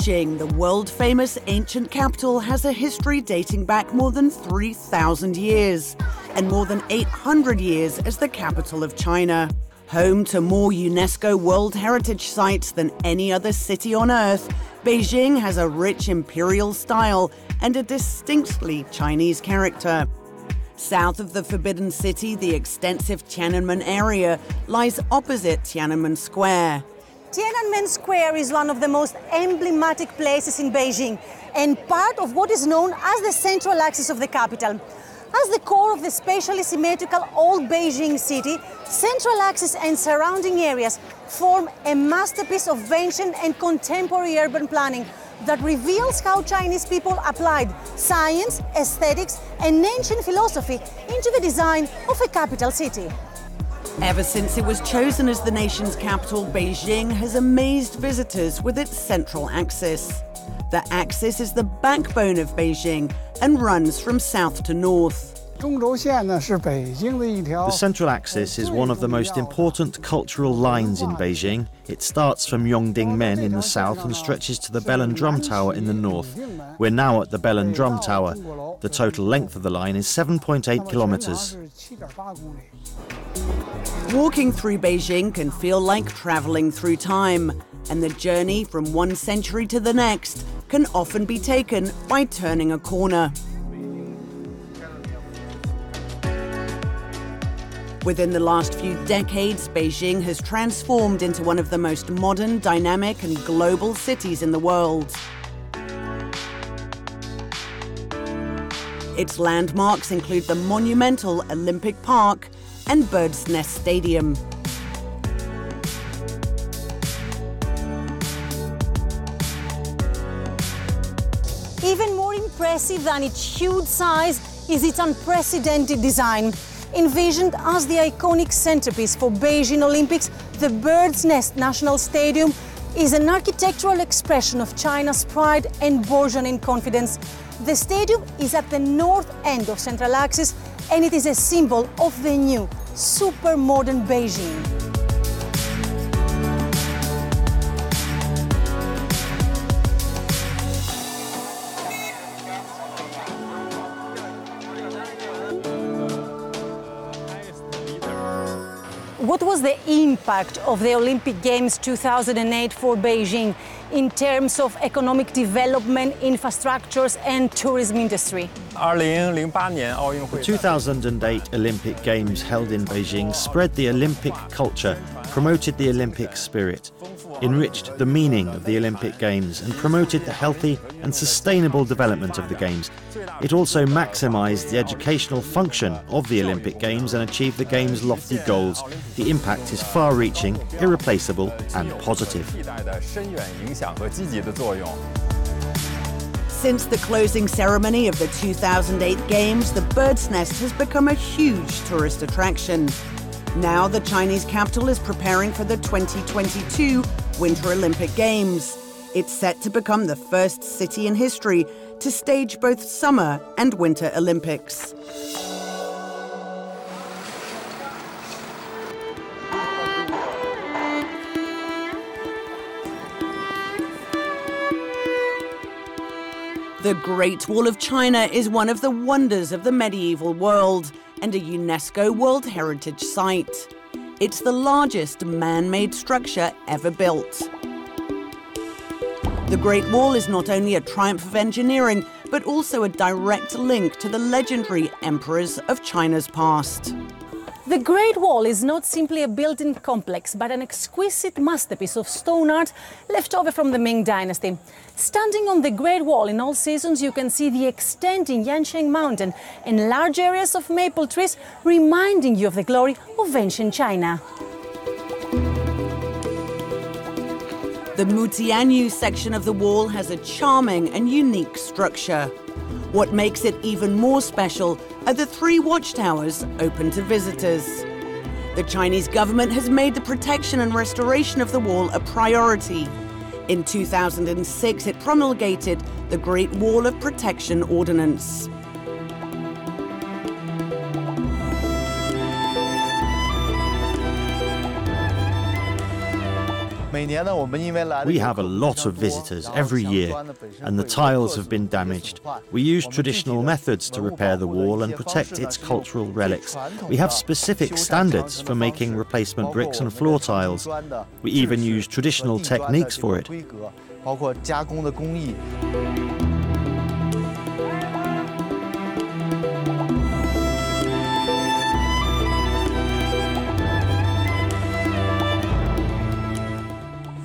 Beijing, the world-famous ancient capital, has a history dating back more than 3,000 years and more than 800 years as the capital of China. Home to more UNESCO World Heritage sites than any other city on Earth, Beijing has a rich imperial style and a distinctly Chinese character. South of the Forbidden City, the extensive Tiananmen area lies opposite Tiananmen Square. Tiananmen Square is one of the most emblematic places in Beijing and part of what is known as the central axis of the capital. As the core of the spatially symmetrical old Beijing city, central axis and surrounding areas form a masterpiece of ancient and contemporary urban planning that reveals how Chinese people applied science, aesthetics, and ancient philosophy into the design of a capital city. Ever since it was chosen as the nation's capital, Beijing has amazed visitors with its central axis. The axis is the backbone of Beijing and runs from south to north. The central axis is one of the most important cultural lines in Beijing. It starts from Yongdingmen in the south and stretches to the Bell and Drum Tower in the north. We're now at the Bell and Drum Tower. The total length of the line is 7.8 kilometers. Walking through Beijing can feel like traveling through time, and the journey from one century to the next can often be taken by turning a corner. Within the last few decades, Beijing has transformed into one of the most modern, dynamic, and global cities in the world. Its landmarks include the monumental Olympic Park and Bird's Nest Stadium. Even more impressive than its huge size is its unprecedented design. Envisioned as the iconic centerpiece for Beijing Olympics, the Bird's Nest National Stadium is an architectural expression of China's pride and bourgeois confidence. The stadium is at the north end of Central Axis, and it is a symbol of the new, super modern Beijing. What was the impact of the Olympic Games 2008 for Beijing in terms of economic development, infrastructures, and tourism industry? The 2008 Olympic Games held in Beijing spread the Olympic culture, promoted the Olympic spirit, enriched the meaning of the Olympic Games, and promoted the healthy and sustainable development of the Games. It also maximized the educational function of the Olympic Games and achieved the Games' lofty goals. The impact is far-reaching, irreplaceable, and positive. Since the closing ceremony of the 2008 Games, the Bird's Nest has become a huge tourist attraction. Now the Chinese capital is preparing for the 2022 Winter Olympic Games. It's set to become the first city in history to stage both Summer and Winter Olympics. The Great Wall of China is one of the wonders of the medieval world and a UNESCO World Heritage Site. It's the largest man-made structure ever built. The Great Wall is not only a triumph of engineering, but also a direct link to the legendary emperors of China's past. The Great Wall is not simply a building complex, but an exquisite masterpiece of stone art left over from the Ming Dynasty. Standing on the Great Wall in all seasons, you can see the extending Yansheng Mountain and large areas of maple trees, reminding you of the glory of ancient China. The Mutianyu section of the wall has a charming and unique structure. What makes it even more special are the 3 watchtowers open to visitors. The Chinese government has made the protection and restoration of the wall a priority. In 2006, it promulgated the Great Wall of Protection Ordinance. We have a lot of visitors every year, and the tiles have been damaged. We use traditional methods to repair the wall and protect its cultural relics. We have specific standards for making replacement bricks and floor tiles. We even use traditional techniques for it.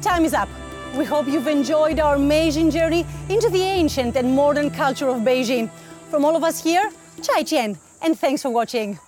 Time is up. We hope you've enjoyed our amazing journey into the ancient and modern culture of Beijing. From all of us here, Chai Qian, and thanks for watching.